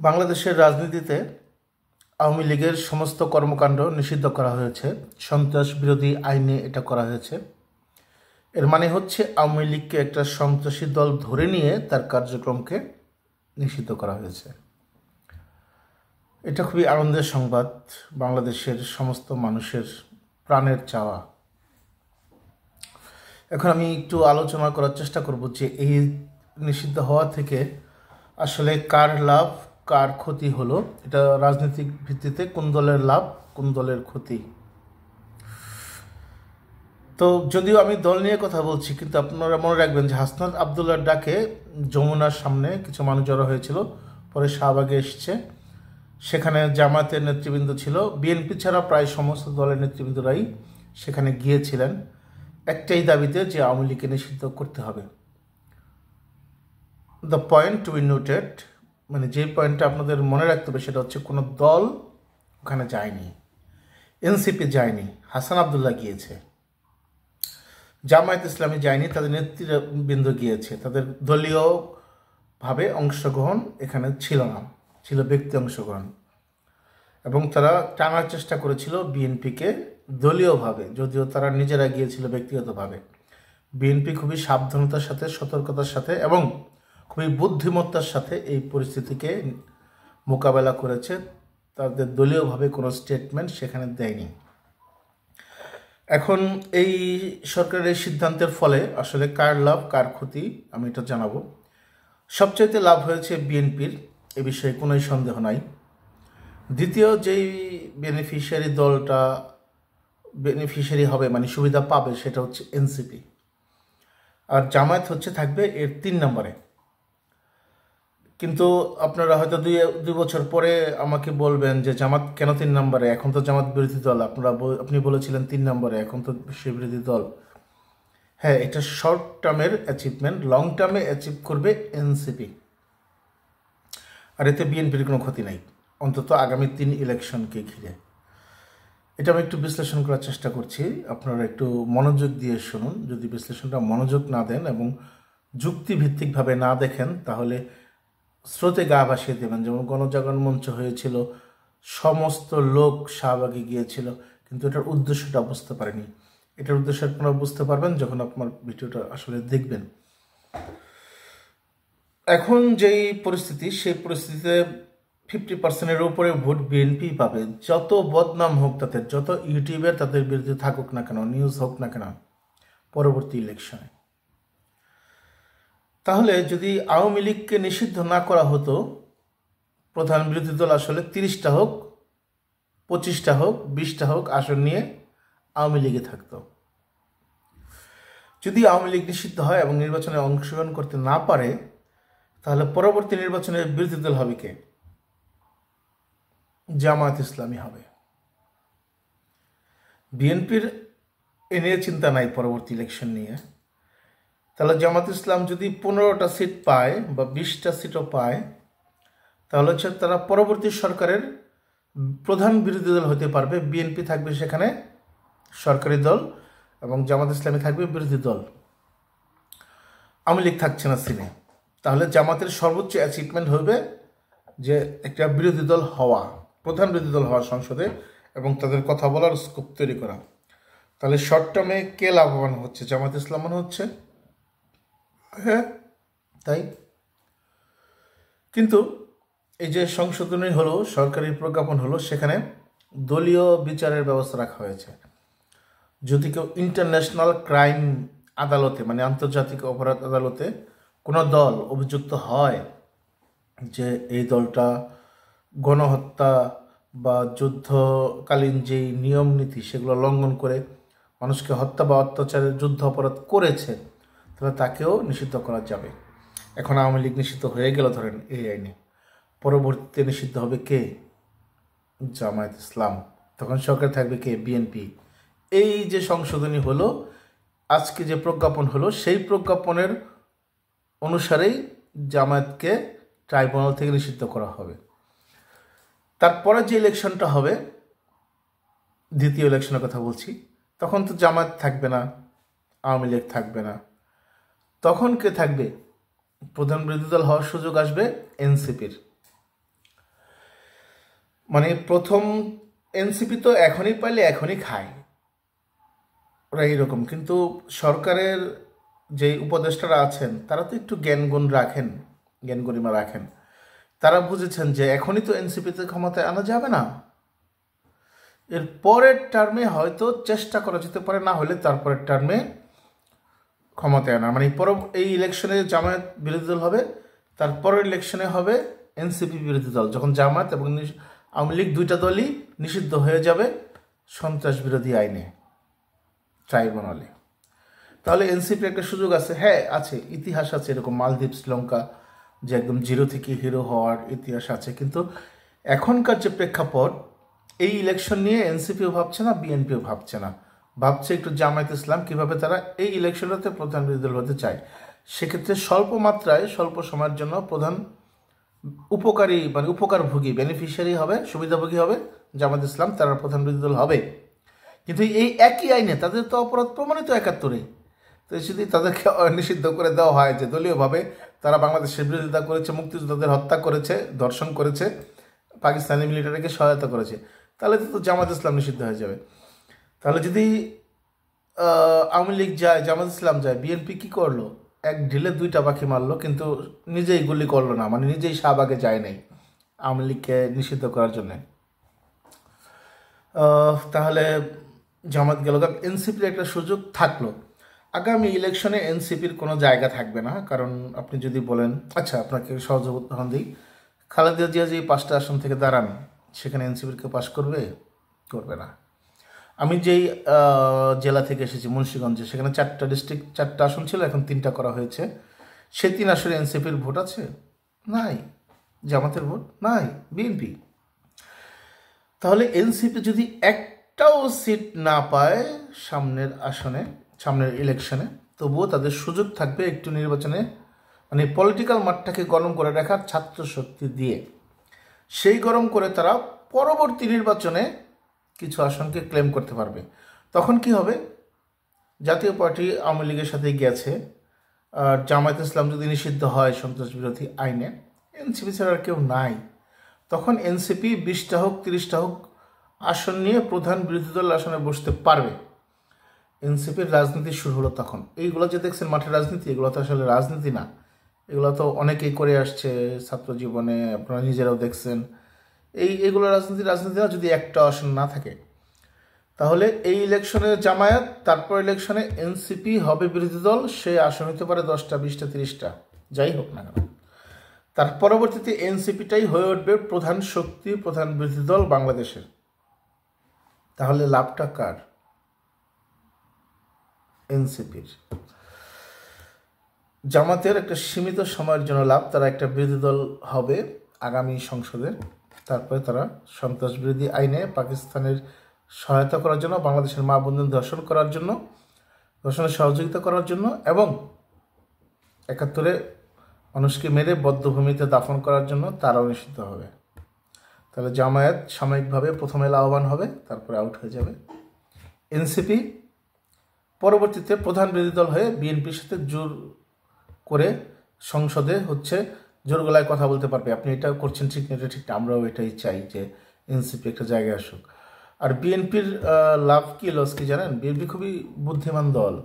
বাংলাদেশের রাজনীতিতে আওয়ামী লীগের সমস্ত কর্মকাণ্ড নিষিদ্ধ করা হয়েছে। সন্ত্রাস বিরোধী আইনে এটা করা হয়েছে। এর মানে হচ্ছে আওয়ামী লীগকে একটা সন্ত্রাসী দল ধরে নিয়ে তার কার্যক্রমকে নিষিদ্ধ করা হয়েছে। এটা খুবই আনন্দের সংবাদ, বাংলাদেশের সমস্ত মানুষের প্রাণের চাওয়া। এখন আমি একটু আলোচনা করার চেষ্টা করব যে এই নিষিদ্ধ হওয়া থেকে আসলে কার লাভ কার ক্ষতি হলো, এটা রাজনৈতিক ভিত্তিতে কোন দলের লাভ কোন দলের ক্ষতি। তো যদিও আমি দল নিয়ে কথা বলছি, কিন্তু আপনারা মনে রাখবেন যে হাসনাত আবদুল্লাহর ডাকে যমুনার সামনে কিছু মানুষ জড়ো হয়েছিল, পরে শাহবাগে এসছে। সেখানে জামায়াতের নেতৃবৃন্দ ছিল, বিএনপি ছাড়া প্রায় সমস্ত দলের নেতৃবৃন্দরাই সেখানে গিয়েছিলেন একটাই দাবিতে যে আওয়ামী লীগকে নিষিদ্ধ করতে হবে। The point to be noted, মানে যে পয়েন্টটা আপনাদের মনে রাখতে হবে সেটা হচ্ছে কোনো দল ওখানে যায়নি, এনসিপি যায়নি, হাসান আবদুল্লাহ গিয়েছে, জামায়াত ইসলামী যায়নি, তাদের নেতৃবৃন্দ গিয়েছে। তাদের দলীয়ভাবে অংশগ্রহণ এখানে ছিল না, ছিল ব্যক্তি অংশগ্রহণ। এবং তারা টানার চেষ্টা করেছিল বিএনপিকে দলীয়ভাবে, যদিও তারা নিজেরা গিয়েছিল ব্যক্তিগতভাবে। বিএনপি খুবই সাবধানতার সাথে, সতর্কতার সাথে এবং খুবই বুদ্ধিমত্তার সাথে এই পরিস্থিতিকে মোকাবেলা করেছে। তাদের দলীয়ভাবে কোনো স্টেটমেন্ট সেখানে দেয়নি। এখন এই সরকারের এই সিদ্ধান্তের ফলে আসলে কার লাভ কার ক্ষতি আমি এটা জানাবো। সবচাইতে লাভ হয়েছে বিএনপির, এ বিষয়ে কোনোই সন্দেহ নাই। দ্বিতীয় যেই বেনিফিশিয়ারি হবে, মানে সুবিধা পাবে, সেটা হচ্ছে এনসিপি। আর জামায়াত থাকবে এর 3 নম্বরে। কিন্তু আপনারা হয়তো দুই বছর পরে আমাকে বলবেন যে জামাত কেন 3 নম্বরে, এখন তো জামাত বিরোধী দল, আপনি বলেছিলেন 3 নম্বরে, এখন তো সে বিরোধী দল। হ্যাঁ, এটা শর্ট টার্মের অ্যাচিভমেন্ট, লং টার্মে অ্যাচিভ করবে এনসিপি। আর এতে বিএনপির কোনো ক্ষতি নাই, অন্তত আগামী 3 ইলেকশনকে ঘিরে। এটা আমি একটু বিশ্লেষণ করার চেষ্টা করছি, আপনারা একটু মনোযোগ দিয়ে শুনুন। যদি বিশ্লেষণটা মনোযোগ না দেন এবং যুক্তিভিত্তিকভাবে না দেখেন, তাহলে স্রোতে গা ভাসিয়ে দেবেন। যেমন গণজাগরণ মঞ্চ হয়েছিল, সমস্ত লোক শাহবাগে গিয়েছিল, কিন্তু এটার উদ্দেশ্যটা বুঝতে পারেনি। এটার উদ্দেশ্য আপনারা বুঝতে পারবেন যখন আপনার ভিডিওটা আসলে দেখবেন। এখন যেই পরিস্থিতি, সেই পরিস্থিতিতে 50%-এর উপরে ভোট বিএনপি পাবে। যত বদনাম হোক তাদের, যত ইউটিউবের তাদের বিরুদ্ধে থাকুক না কেন, নিউজ হোক না কেন পরবর্তী ইলেকশনে। তাহলে যদি আওয়ামী লীগকে নিষিদ্ধ না করা হতো, প্রধান বিরোধী দল আসলে 30টা হোক, 25টা হোক, 20টা হোক আসন নিয়ে আওয়ামী লীগে থাকতো। যদি আওয়ামী লীগ নিষিদ্ধ হয় এবং নির্বাচনে অংশগ্রহণ করতে না পারে, তাহলে পরবর্তী নির্বাচনের বিরোধী দল হবে কে? জামায়াত ইসলামী হবে। বিএনপির এ নিয়ে চিন্তা নাই পরবর্তী ইলেকশন নিয়ে। তাহলে জামাত ইসলাম যদি 15টা সিট পায় বা 20টা সিটও পায়, তাহলে তারা পরবর্তী সরকারের প্রধান বিরোধী দল হতে পারবে। বিএনপি থাকবে সেখানে সরকারি দল এবং জামাত ইসলামী থাকবে বিরোধী দল। আওয়ামী লীগ থাকছে না সিনে। তাহলে জামাতের সর্বোচ্চ অ্যাচিভমেন্ট হবে যে একটা বিরোধী দল হওয়া, প্রধান বিরোধী দল হওয়া সংসদে, এবং তাদের কথা বলার স্কোপ তৈরি করা। তাহলে শর্ট টার্মে কে লাভবান হচ্ছে? জামাত ইসলাম মনে হচ্ছে। হ্যাঁ, তাই। কিন্তু এই যে সংশোধনী হলো, সরকারি প্রজ্ঞাপন হলো, সেখানে দলীয় বিচারের ব্যবস্থা রাখা হয়েছে। যদি কেউ ইন্টারন্যাশনাল ক্রাইম আদালতে, মানে আন্তর্জাতিক অপরাধ আদালতে কোনো দল অভিযুক্ত হয় যে এই দলটা গণহত্যা বা যুদ্ধকালীন যেই নিয়ম নীতি সেগুলো লঙ্ঘন করে মানুষকে হত্যা বা অত্যাচারের যুদ্ধ অপরাধ করেছে, তাহলে তাকেও নিষিদ্ধ করা যাবে। এখন আওয়ামী লীগ নিষিদ্ধ হয়ে গেল ধরেন এই আইনে, পরবর্তীতে নিষিদ্ধ হবে কে? জামায়াত ইসলাম। তখন সরকার থাকবে কে? বিএনপি। এই যে সংশোধনী হলো, আজকে যে প্রজ্ঞাপন হলো, সেই প্রজ্ঞাপনের অনুসারেই জামায়াতকে ট্রাইব্যুনাল থেকে নিষিদ্ধ করা হবে। তারপরে যে ইলেকশনটা হবে, দ্বিতীয় ইলেকশনের কথা বলছি, তখন তো জামায়াত থাকবে না, আওয়ামী লীগ থাকবে না। তখন কে থাকবে? প্রধান বিরোধী দল হওয়ার সুযোগ আসবে এনসিপির। মানে প্রথম এনসিপি তো এখনই পাইলে এখনই খায়, ওরা এইরকম। কিন্তু সরকারের যে উপদেষ্টারা আছেন তারা তো একটু জ্ঞানগুণ রাখেন, জ্ঞান গরিমা রাখেন। তারা বুঝেছেন যে এখনই তো এনসিপিতে ক্ষমতায় আনা যাবে না, এর পরের টার্মে হয়তো চেষ্টা করা যেতে পারে, না হলে তারপরের টার্মে ক্ষমতায় আনা। মানে এই ইলেকশনে জামায়াত বিরোধী দল হবে, তারপরের ইলেকশনে হবে এনসিপি বিরোধী দল, যখন জামায়াত এবং আওয়ামী লীগ দুইটা দলই নিষিদ্ধ হয়ে যাবে সন্ত্রাস বিরোধী আইনে, ট্রাইব্যুনালে। তাহলে এনসিপির একটা সুযোগ আছে, হ্যাঁ আছে, ইতিহাস আছে এরকম, মালদ্বীপ শ্রীলঙ্কা যে একদম জিরো থেকে হিরো হওয়ার ইতিহাস আছে। কিন্তু এখনকার যে প্রেক্ষাপট, এই ইলেকশন নিয়ে এনসিপিও ভাবছে না, বিএনপিও ভাবছে না, ভাবছে একটু জামায়াত ইসলাম কীভাবে তারা এই ইলেকশনটাতে প্রধান বিরোধী দল হতে চায়। সেক্ষেত্রে স্বল্প মাত্রায় স্বল্প সময়ের জন্য প্রধান উপকারী মানে উপকারভোগী বেনিফিশিয়ারি হবে, সুবিধাভোগী হবে জামায়াত ইসলাম, তারা প্রধান বিরোধী দল হবে। কিন্তু এই একই আইনে তাদের তো অপরাধ প্রমাণিত ৭১-এ। তো যদি তাদেরকে নিষিদ্ধ করে দেওয়া হয় যে দলীয়ভাবে তারা বাংলাদেশের বিরোধিতা করেছে, মুক্তিযোদ্ধাদের হত্যা করেছে, ধর্ষণ করেছে, পাকিস্তানি মিলিটারিকে সহায়তা করেছে, তাহলে তো জামাত ইসলাম নিষিদ্ধ হয়ে যাবে। তাহলে যদি আওয়ামী লীগ যায়, জামাত ইসলাম যায়, বিএনপি কী করলো? এক ঢিলে দুইটা পাখি মারলো, কিন্তু নিজেই গুলি করলো না, মানে নিজেই শাহবাগে যায় নাই আওয়ামী লীগকে নিষিদ্ধ করার জন্যে। তাহলে জামাত গেল, এনসিপির একটা সুযোগ থাকলো। আগামী ইলেকশনে এনসিপির কোনো জায়গা থাকবে না, কারণ আপনি যদি বলেন, আচ্ছা আপনাকে সহজ উদাহরণ দিই, খালেদা জিয়া যে 5টা আসন থেকে দাঁড়ান, সেখানে এনসিপির কেউ পাশ করবে? করবে না। আমি যেই জেলা থেকে এসেছি মুন্সিগঞ্জে, সেখানে 4টা ডিস্ট্রিক্ট 4টা আসন ছিল, এখন 3টা করা হয়েছে। সে 3 আসনে এনসিপির ভোট আছে? নাই। জামাতের ভোট নাই, বিএনপি। তাহলে এনসিপি যদি একটাও সিট না পায় সামনের আসনে, সামনের ইলেকশনে, তবুও তাদের সুযোগ থাকবে একটু নির্বাচনে, মানে পলিটিক্যাল মাঠটাকে গরম করে রাখার ছাত্র শক্তি দিয়ে। সেই গরম করে তারা পরবর্তী নির্বাচনে কিছু আসনকে ক্লেম করতে পারবে। তখন কি হবে? জাতীয় পার্টি আওয়ামী লীগের সাথে গেছে, আর জামায়াত ইসলাম যদি নিষিদ্ধ হয় সন্ত্রাস বিরোধী আইনে, এনসিপি ছাড়া আর কেউ নাই। তখন এনসিপি 20টা হোক 30টা হোক আসন নিয়ে প্রধান বিরোধী দল আসনে বসতে পারবে। এনসিপির রাজনীতি শুরু হলো তখন। এইগুলো যে দেখছেন মাঠের রাজনীতি, এগুলো তো আসলে রাজনীতি না, এগুলো তো অনেকেই করে আসছে ছাত্র জীবনে, আপনারা নিজেরাও দেখছেন। এইগুলো রাজনীতি না। যদি একটা আসন না থাকে, তাহলে এই ইলেকশনে জামায়াত, তারপর ইলেকশনে এনসিপি হবে বিরোধী দল, সে আসন হতে পারে 10টা 20টা 30টা, যাই হোক না কেন। তার পরবর্তীতে এনসিপিটাই হয়ে উঠবে প্রধান শক্তি, প্রধান বিরোধী দল বাংলাদেশের। তাহলে লাভটা কার? এনসিপির। জামাতের একটা সীমিত সময়ের জন্য লাভ, তারা একটা বিরোধী দল হবে আগামী সংসদে, তারপরে তারা সন্ত্রাস বিরোধী আইনে পাকিস্তানের সহায়তা করার জন্য, বাংলাদেশের মা বোনদের ধর্ষণ করার জন্য, ধর্ষণের সহযোগিতা করার জন্য, এবং ৭১-এ মানুষকে মেরে বদ্ধভূমিতে দাফন করার জন্য তারাও নিষিদ্ধ হবে। তাহলে জামায়াত সাময়িকভাবে প্রথমে লাভবান হবে, তারপরে আউট হয়ে যাবে। এনসিপি পরবর্তীতে প্রধান বিরোধী দল হয়ে বিএনপির সাথে জোর করে সংসদে জোর গলায় কথা বলতে পারবে, আপনি এটা করছেন ঠিক না, এটা ঠিক না, আমরাও এটাই চাই যে এনসিপি একটা জায়গায় আসুক। আর বিএনপির লাভ কি লস কি জানেন? বিএনপি খুবই বুদ্ধিমান দল।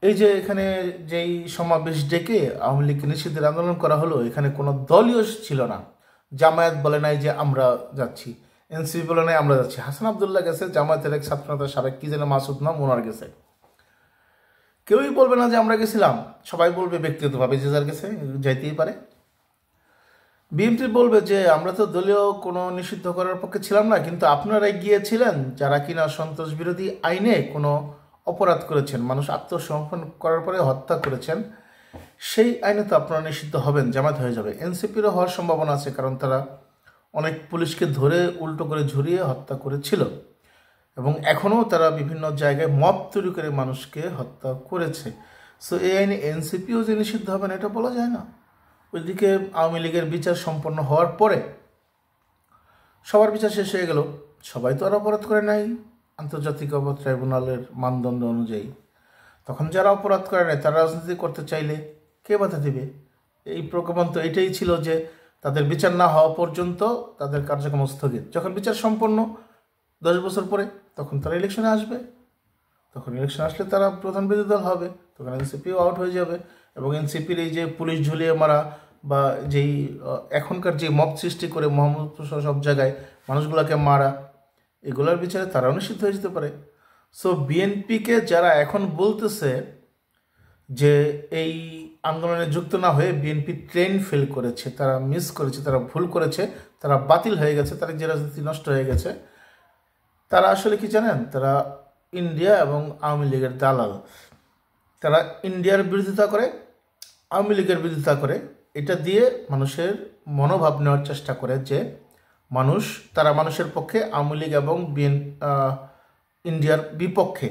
এই যে এখানে যেই সমাবেশ ডেকে আওয়ামী লীগকে নিষিদ্ধের আন্দোলন করা হলো, এখানে কোনো দলীয় ছিল না। জামায়াত বলে নাই যে আমরা যাচ্ছি, এনসিপি বলে নাই আমরা যাচ্ছি, হাসান আবদুল্লাহ গেছে, জামায়াতের এক ছাত্রনেতা সাবেক কি যেন মাসুদ নাম, ওনার গেছে। কেউই বলবে না যে আমরা গেছিলাম, সবাই বলবে ব্যক্তিগতভাবে যে যার গেছে যাইতেই পারে। বিএনপি বলবে যে আমরা তো দলীয় কোনো নিষিদ্ধ করার পক্ষে ছিলাম না, কিন্তু আপনারাই গিয়েছিলেন যারা কিনা সন্ত্রাস বিরোধী আইনে কোনো অপরাধ করেছেন, মানুষ আত্মসমর্পণ করার পরে হত্যা করেছেন, সেই আইনে তো আপনারা নিষিদ্ধ হবেন, জামাত হয়ে যাবে। এনসিপিরও হওয়ার সম্ভাবনা আছে, কারণ তারা অনেক পুলিশকে ধরে উল্টো করে ঝুরিয়ে হত্যা করেছিল, এবং এখনও তারা বিভিন্ন জায়গায় মত তৈরি করে মানুষকে হত্যা করেছে। সো এই আইনে এনসিপিও যে নিষিদ্ধ হবেন এটা বলা যায় না। ওইদিকে আওয়ামী লীগের বিচার সম্পন্ন হওয়ার পরে সবার বিচার শেষ হয়ে গেল, সবাই তো আর অপরাধ করে নাই আন্তর্জাতিক অপরাধ ট্রাইব্যুনালের মানদণ্ড অনুযায়ী। তখন যারা অপরাধ করে নাই তারা রাজনীতি করতে চাইলে কে বাধা দেবে? এই প্রকল্প তো এটাই ছিল যে তাদের বিচার না হওয়া পর্যন্ত তাদের কার্যক্রম স্থগিত। যখন বিচার সম্পন্ন 10 বছর পরে, তখন তারা ইলেকশনে আসবে। তখন ইলেকশন আসলে তারা প্রধান বিরোধী দল হবে, তখন এনসিপিও আউট হয়ে যাবে। এবং এনসিপির এই যে পুলিশ ঝুলিয়ে মারা বা যেই এখনকার যে মব সৃষ্টি করে মোহাম্মদপুর সব জায়গায় মানুষগুলোকে মারা, এগুলোর বিচারে তারাও নিষিদ্ধ হয়ে যেতে পারে। সো বিএনপিকে যারা এখন বলতেছে যে এই আন্দোলনে যুক্ত না হয়ে বিএনপি ট্রেন ফেল করেছে, তারা মিস করেছে, তারা ভুল করেছে, তারা বাতিল হয়ে গেছে, তারা যে রাজনীতি নষ্ট হয়ে গেছে, তারা আসলে কি জানেন? তারা ইন্ডিয়া এবং আওয়ামী লীগের দালাল। তারা ইন্ডিয়ার বিরোধিতা করে, আওয়ামী লীগের বিরোধিতা করে, এটা দিয়ে মানুষের মনোভাব নেওয়ার চেষ্টা করে যে তারা মানুষের পক্ষে, আওয়ামী লীগ এবং ইন্ডিয়ার বিপক্ষে।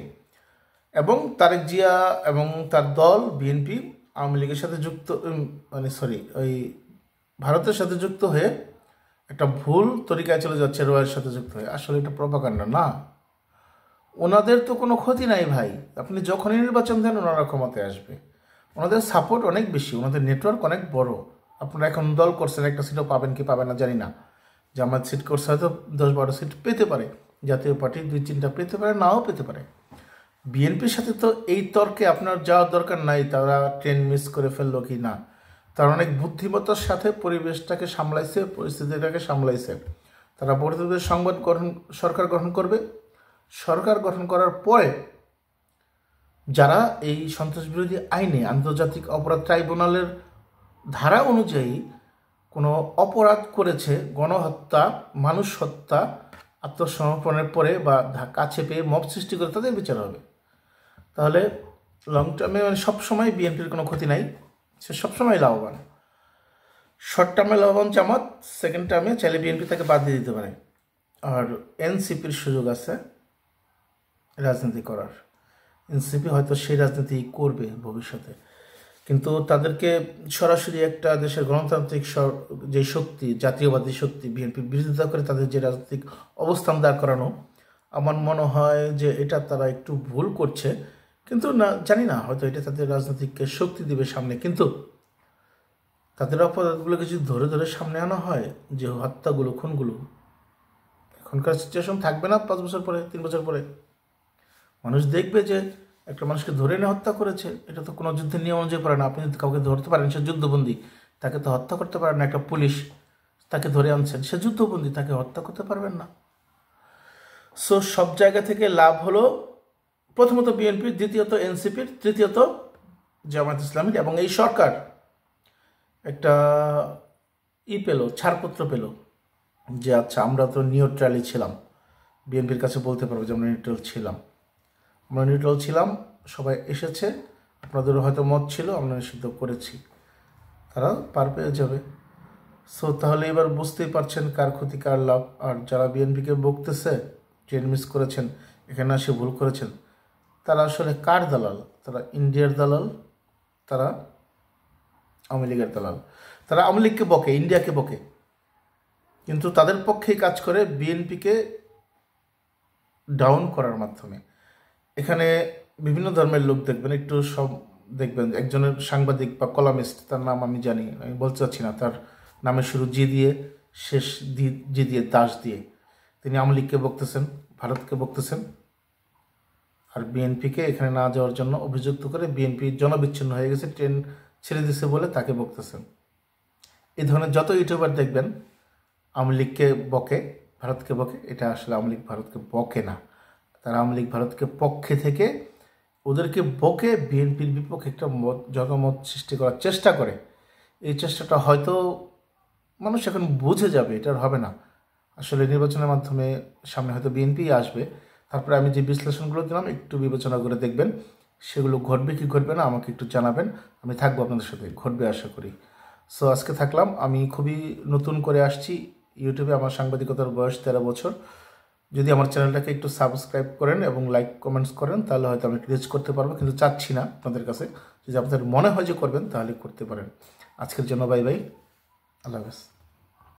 এবং তারেক জিয়া এবং তার দল বিএনপি আওয়ামী লীগের সাথে যুক্ত, ওই ভারতের সাথে যুক্ত হয়ে একটা ভুল তরিকায় চলে যাচ্ছে, রয়ের সাথে যুক্ত হয়ে। আসলে এটা প্রপাগান্ডা না। ওনাদের তো কোনো ক্ষতি নাই ভাই। আপনি যখনই নির্বাচন দেন ওনারা ক্ষমতায় আসবে। ওনাদের সাপোর্ট অনেক বেশি, ওনাদের নেটওয়ার্ক অনেক বড়। আপনারা এখন দল করছেন, একটা সিটও পাবেন কি পাবেন না জানি না। জামায়াত সিট করছে হয়তো 10-12 সিট পেতে পারে, জাতীয় পার্টি 2-3টা পেতে পারে, নাও পেতে পারে। বিএনপির সাথে তো এই তর্কে আপনার যাওয়ার দরকার নাই তারা ট্রেন মিস করে ফেললো কি না। তারা অনেক বুদ্ধিমত্তার সাথে পরিবেশটাকে সামলাইছে, পরিস্থিতিটাকে সামলাইছে। তারা পরবর্তীতে সরকার গঠন করবে। সরকার গঠন করার পরে যারা এই সন্ত্রাস বিরোধী আইনে, আন্তর্জাতিক অপরাধ ট্রাইব্যুনালের ধারা অনুযায়ী কোনো অপরাধ করেছে, গণহত্যা, মানুষ হত্যা, আত্মসমর্পণের পরে বা কাছে পেয়ে মব সৃষ্টি করে, তাদের বিচার হবে। তাহলে লং টার্মে সবসময় বিএনপির কোনো ক্ষতি নাই, সে সবসময় লাভবান। শর্ট টার্মে লাভবান জামাত, সেকেন্ড টার্মে চাইলে বিএনপি তাকে বাদ দিয়ে দিতে পারে। আর এনসিপির সুযোগ আছে রাজনীতি করার। এনসিপি হয়তো সেই রাজনীতি করবে ভবিষ্যতে, কিন্তু তাদেরকে সরাসরি একটা দেশের গণতান্ত্রিক যে শক্তি, জাতীয়বাদী শক্তি বিএনপির বিরোধিতা করে তাদের যে রাজনৈতিক অবস্থান দাঁড় করানো, আমার মনে হয় যে এটা তারা একটু ভুল করছে। কিন্তু না, জানি না, হয়তো এটা তাদের রাজনীতিকে শক্তি দিবে সামনে। কিন্তু তাদের অপরাধগুলোকে যদি ধরে ধরে সামনে আনা হয়, যে হত্যাগুলো, খুনগুলো, এখনকার সিচুয়েশন থাকবে না 5 বছর পরে, 3 বছর পরে। মানুষ দেখবে যে একটা মানুষকে ধরে এনে হত্যা করেছে। এটা তো কোনো যুদ্ধের নিয়ম অনুযায়ী পারে না। আপনি যদি কাউকে ধরতে পারেন, সে যুদ্ধবন্দী, তাকে তো হত্যা করতে পারেন না। একটা পুলিশ তাকে ধরে আনছেন, সে যুদ্ধবন্দী, তাকে হত্যা করতে পারবেন না। সো সব জায়গা থেকে লাভ হলো প্রথমত বিএনপির, দ্বিতীয়ত এনসিপির, তৃতীয়ত জামায়াত ইসলামীর। এবং এই সরকার একটা পেল, ছাড়পত্র পেল যে আচ্ছা আমরা তো নিউট্রালি ছিলাম। বিএনপির কাছে বলতে পারবো যে আমরা নিউট্রাল ছিলাম, সবাই এসেছে, আপনাদেরও হয়তো মত ছিল, আমরা নিষিদ্ধ করেছি, তারা পার পেয়ে যাবে। সো তাহলে এবার বুঝতেই পারছেন কার ক্ষতি কার লাভ। আর যারা বিএনপিকে বকতেছে ট্রেন মিস করেছেন, এখানে এসে ভুল করেছেন, তারা আসলে কার দালাল? তারা ইন্ডিয়ার দালাল, তারা আওয়ামী লীগের দালাল। তারা আওয়ামী লীগকে বকে, ইন্ডিয়াকে বকে, কিন্তু তাদের পক্ষেই কাজ করে বিএনপিকে ডাউন করার মাধ্যমে। এখানে বিভিন্ন ধর্মের লোক দেখবেন, একটু সব দেখবেন। একজনের সাংবাদিক বা কলামিস্ট, তার নাম আমি জানি, আমি বলতে চাচ্ছি না, তার নামের শুরু জি দিয়ে, শেষ জি দিয়ে, দাস দিয়ে। তিনি আওয়ামী লীগকে বকতেছেন, ভারতকে বকতেছেন, আর বিএনপিকে এখানে না যাওয়ার জন্য অভিযুক্ত করে বিএনপি জনবিচ্ছিন্ন হয়ে গেছে, ট্রেন ছেড়ে দিছে বলে তাকে বকতেছেন। এই ধরনের যত ইউটিউবার দেখবেন আওয়ামী লীগকে বকে, ভারতকে বকে, এটা আসলে আওয়ামী লীগ ভারতকে বকে না। তারা আওয়ামী লীগ ভারতকে পক্ষে থেকে ওদেরকে বকে বিএনপির বিপক্ষে একটা জনমত সৃষ্টি করার চেষ্টা করে। এই চেষ্টাটা হয়তো মানুষ এখন বুঝে যাবে, এটার হবে না। আসলে নির্বাচনের মাধ্যমে সামনে হয়তো বিএনপি আসবে। তারপরে আমি যে বিশ্লেষণগুলো দিলাম একটু বিবেচনা করে দেখবেন, সেগুলো ঘটবে কি ঘটবে না আমাকে একটু জানাবেন। আমি থাকবো আপনাদের সাথে, ঘটবে আশা করি। সো আজকে থাকলাম। আমি খুবই নতুন করে আসছি ইউটিউবে, আমার সাংবাদিকতার বয়স 13 বছর। যদি আমার চ্যানেলটাকে একটু সাবস্ক্রাইব করেন এবং লাইক কমেন্টস করেন, তাহলে হয়তো আমি রিচ করতে পারবো, কিন্তু চাচ্ছি না আপনাদের কাছে। যদি আপনাদের মনে হয় যে করবেন তাহলে করতে পারেন। আজকের জন্য বাই বাই, আল্লাহ হাফেজ।